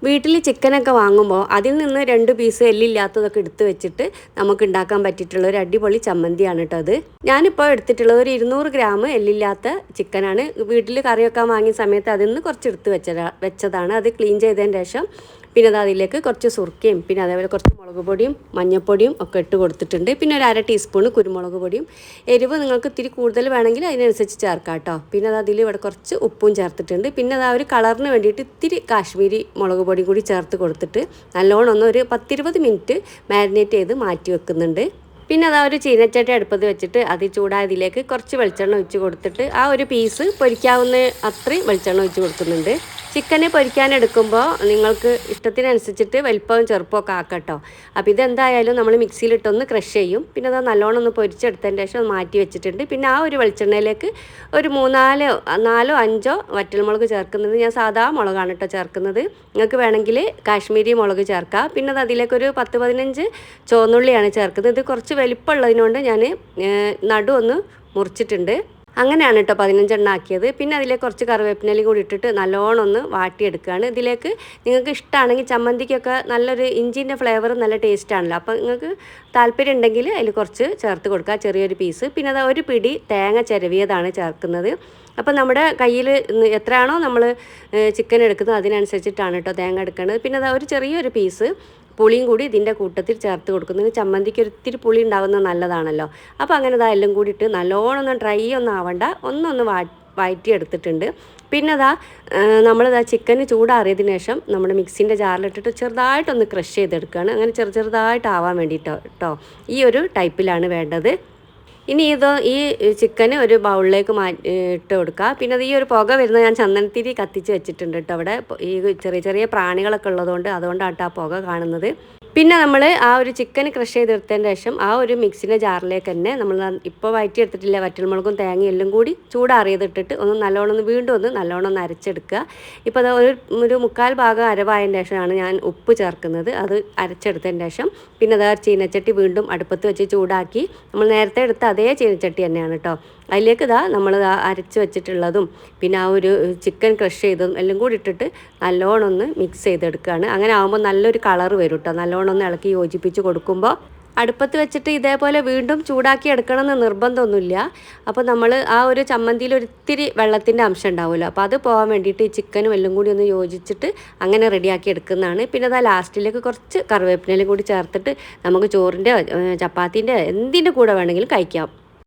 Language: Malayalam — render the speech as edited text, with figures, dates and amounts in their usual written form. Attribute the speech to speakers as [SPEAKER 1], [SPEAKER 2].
[SPEAKER 1] വീട്ടിൽ ചിക്കനൊക്കെ വാങ്ങുമ്പോൾ അതിൽ നിന്ന് 2 പീസ് എല്ലില്ലാത്തതൊക്കെ എടുത്ത് വെച്ചിട്ട് നമുക്ക് ഉണ്ടാക്കാൻ പറ്റിയിട്ടുള്ള ഒരു അടിപൊളി ചമ്മന്തിയാണ് കേട്ടോ അത്. ഞാനിപ്പോൾ എടുത്തിട്ടുള്ളത് ഒരു 200 ഗ്രാം എല്ലില്ലാത്ത ചിക്കനാണ്. വീട്ടിൽ കറി വെക്കാൻ വാങ്ങിയ സമയത്ത് അതിൽ നിന്ന് കുറച്ച് എടുത്ത് വെച്ചതാണ്. അത് ക്ലീൻ ചെയ്തതിന് ശേഷം പിന്നെ അതിലേക്ക് കുറച്ച് സുർക്കയും പിന്നെ അതേപോലെ കുറച്ച് മുളക് പൊടിയും മഞ്ഞൾപ്പൊടിയും ഒക്കെ ഇട്ട് കൊടുത്തിട്ടുണ്ട്. പിന്നെ ഒരു 1/2 ടീസ്പൂൺ കുരുമുളക് പൊടിയും. എരിവ് നിങ്ങൾക്ക് ഇത്തിരി കൂടുതൽ വേണമെങ്കിൽ അതിനനുസരിച്ച് ചേർക്കാം കേട്ടോ. പിന്നെ അതിൽ ഇവിടെ കുറച്ച് ഉപ്പും ചേർത്തിട്ടുണ്ട്. പിന്നെ അത് ഒരു കളറിന് വേണ്ടിയിട്ട് ഇത്തിരി കാശ്മീരി മുളക് പൊടി കൂടി ചേർത്ത് കൊടുത്തിട്ട് നല്ലോണം ഒന്ന് ഒരു 10-20 മിനിറ്റ് മാരിനേറ്റ് ചെയ്ത് മാറ്റി വെക്കുന്നുണ്ട്. പിന്നെ അതാ ഒരു ചീനച്ചട്ടി അടുപ്പത്ത് വെച്ചിട്ട് അത് ചൂടായതിലേക്ക് കുറച്ച് വെളിച്ചെണ്ണ ഒഴിച്ച് കൊടുത്തിട്ട് ആ ഒരു പീസ് പൊരിക്കാവുന്ന അത്രയും വെളിച്ചെണ്ണ ഒഴിച്ച് കൊടുക്കുന്നുണ്ട്. ചിക്കനെ പൊരിക്കാനെടുക്കുമ്പോൾ നിങ്ങൾക്ക് ഇഷ്ടത്തിനനുസരിച്ചിട്ട് വലിപ്പവും ചെറുപ്പമൊക്കെ ആക്കട്ടോ. അപ്പോൾ ഇതെന്തായാലും നമ്മൾ മിക്സിയിലിട്ടൊന്ന് ക്രഷ് ചെയ്യും. പിന്നെ അത് നല്ലോണം ഒന്ന് പൊരിച്ചെടുത്തതിന് ശേഷം മാറ്റി വെച്ചിട്ടുണ്ട്. പിന്നെ ആ ഒരു വെളിച്ചെണ്ണയിലേക്ക് ഒരു 4-5 വറ്റൽമുളക് ചേർക്കുന്നത്. ഞാൻ സാധാ മുളകാണ് കേട്ടോ ചേർക്കുന്നത്. നിങ്ങൾക്ക് വേണമെങ്കിൽ കാശ്മീരി മുളക് ചേർക്കാം. പിന്നെ അത് അതിലേക്കൊരു 10-15 ചുവന്നുള്ളിയാണ് ചേർക്കുന്നത്. ഇത് കുറച്ച് വലിപ്പമുള്ളതിനോണ്ട് ഞാൻ നടുവൊന്ന് മുറിച്ചിട്ടുണ്ട്. അങ്ങനെയാണ് കേട്ടോ 15 എണ്ണം ആക്കിയത്. പിന്നെ അതിലേക്ക് കുറച്ച് കറിവേപ്പിനയും കൂടി ഇട്ടിട്ട് നല്ലോണം ഒന്ന് വാട്ടിയെടുക്കുകയാണ്. ഇതിലേക്ക് നിങ്ങൾക്ക് ഇഷ്ടമാണെങ്കിൽ ചമ്മന്തിക്കൊക്കെ നല്ലൊരു ഇഞ്ചിൻ്റെ ഫ്ലേവർ നല്ല ടേസ്റ്റാണല്ലോ. അപ്പോൾ നിങ്ങൾക്ക് താല്പര്യം ഉണ്ടെങ്കിൽ അതിൽ കുറച്ച് ചേർത്ത് കൊടുക്കുക, ചെറിയൊരു പീസ്. പിന്നെ അത് ഒരു പിടി തേങ്ങ ചിരവിയതാണ് ചേർക്കുന്നത്. അപ്പോൾ നമ്മുടെ കയ്യിൽ എത്രയാണോ നമ്മൾ ചിക്കൻ എടുക്കുന്നത് അതിനനുസരിച്ചിട്ടാണ് കേട്ടോ തേങ്ങ എടുക്കുന്നത്. പിന്നെ അത് ഒരു ചെറിയൊരു പീസ് പുളിയും കൂടി ഇതിൻ്റെ കൂട്ടത്തിൽ ചേർത്ത് കൊടുക്കുന്നത്. ചമ്മന്തിക്ക് ഒത്തിരി പുളി ഉണ്ടാകുന്നത് നല്ലതാണല്ലോ. അപ്പോൾ അങ്ങനെ എല്ലാം കൂടി ഇട്ട് നല്ലോണം ഒന്ന് ഡ്രൈ ഒന്നും ആവണ്ട, ഒന്നൊന്ന് വഴറ്റി എടുത്തിട്ടുണ്ട്. പിന്നെ നമ്മളിതാ ചിക്കന് ചൂടാറിയതിന് ശേഷം നമ്മുടെ മിക്സിൻ്റെ ജാറിലിട്ടിട്ട് ചെറുതായിട്ടൊന്ന് ക്രഷ് ചെയ്തെടുക്കുകയാണ്. അങ്ങനെ ചെറുതായിട്ട് ആവാൻ വേണ്ടിയിട്ടോ കേട്ടോ. ഈ ഒരു ടൈപ്പിലാണ് വേണ്ടത്. ഇനി ഈ ചിക്കന് ഒരു ബൗളിലേക്ക് ഇട്ട് കൊടുക്കുക. പിന്നെ അത് ഈ ഒരു പുക വരുന്നത് ഞാൻ ചന്ദനത്തിരി കത്തിച്ച് വെച്ചിട്ടുണ്ട് കേട്ടോ. അവിടെ ഈ ചെറിയ ചെറിയ പ്രാണികളൊക്കെ ഉള്ളതുകൊണ്ട് അതുകൊണ്ടാണ് ആ പുക കാണുന്നത്. പിന്നെ നമ്മൾ ആ ഒരു ചിക്കൻ ക്രഷ് ചെയ്തെടുത്തതിന് ശേഷം ആ ഒരു മിക്സിൻ്റെ ജാറിലേക്ക് തന്നെ നമ്മൾ ഇപ്പോൾ വഴറ്റിയെടുത്തിട്ടില്ല വറ്റൽമുളകും തേങ്ങയും എല്ലാം കൂടി ചൂടാറിയതിട്ടിട്ട് ഒന്ന് നല്ലോണം വീണ്ടും ഒന്ന് നല്ലോണം ഒന്ന് അരച്ചെടുക്കുക. ഇപ്പോൾ അത് ഒരു 1/4 ഭാഗം അരവായതിന് ശേഷമാണ് ഞാൻ ഉപ്പ് ചേർക്കുന്നത്. അത് അരച്ചെടുത്തതിന് ശേഷം പിന്നെ അത് ചീനച്ചട്ടി വീണ്ടും അടുപ്പത്ത് വെച്ച് ചൂടാക്കി നമ്മൾ നേരത്തെ എടുത്ത അതേ ചീനച്ചട്ടി തന്നെയാണ് കേട്ടോ. അതിലേക്ക് നമ്മൾ അരച്ച് വെച്ചിട്ടുള്ളതും പിന്നെ ആ ഒരു ചിക്കൻ ക്രഷ് ചെയ്തതും എല്ലാം കൂടി ഇട്ടിട്ട് നല്ലോണം ഒന്ന് മിക്സ് ചെയ്തെടുക്കുകയാണ്. അങ്ങനെ ആകുമ്പോൾ നല്ലൊരു കളർ വരും കേട്ടോ. നല്ലോണം ഒന്ന് ഇളക്കി യോജിപ്പിച്ച് കൊടുക്കുമ്പോൾ അടുപ്പത്ത് വെച്ചിട്ട് ഇതേപോലെ വീണ്ടും ചൂടാക്കി എടുക്കണമെന്ന് നിർബന്ധമൊന്നുമില്ല. അപ്പോൾ നമ്മൾ ആ ഒരു ചമ്മന്തിയിൽ ഒരിത്തിരി വെള്ളത്തിൻ്റെ അംശം ഉണ്ടാവുമല്ലോ. അപ്പോൾ അത് പോകാൻ വേണ്ടിയിട്ട് ഈ ചിക്കനും എല്ലാം കൂടി ഒന്ന് യോജിച്ചിട്ട് അങ്ങനെ റെഡിയാക്കി എടുക്കുന്നതാണ്. പിന്നെ അത് ലാസ്റ്റിലേക്ക് കുറച്ച് കറിവേപ്പിനയും കൂടി ചേർത്തിട്ട് നമുക്ക് ചോറിൻ്റെ ചപ്പാത്തിൻ്റെ എന്തിൻ്റെ കൂടെ വേണമെങ്കിലും കഴിക്കാം.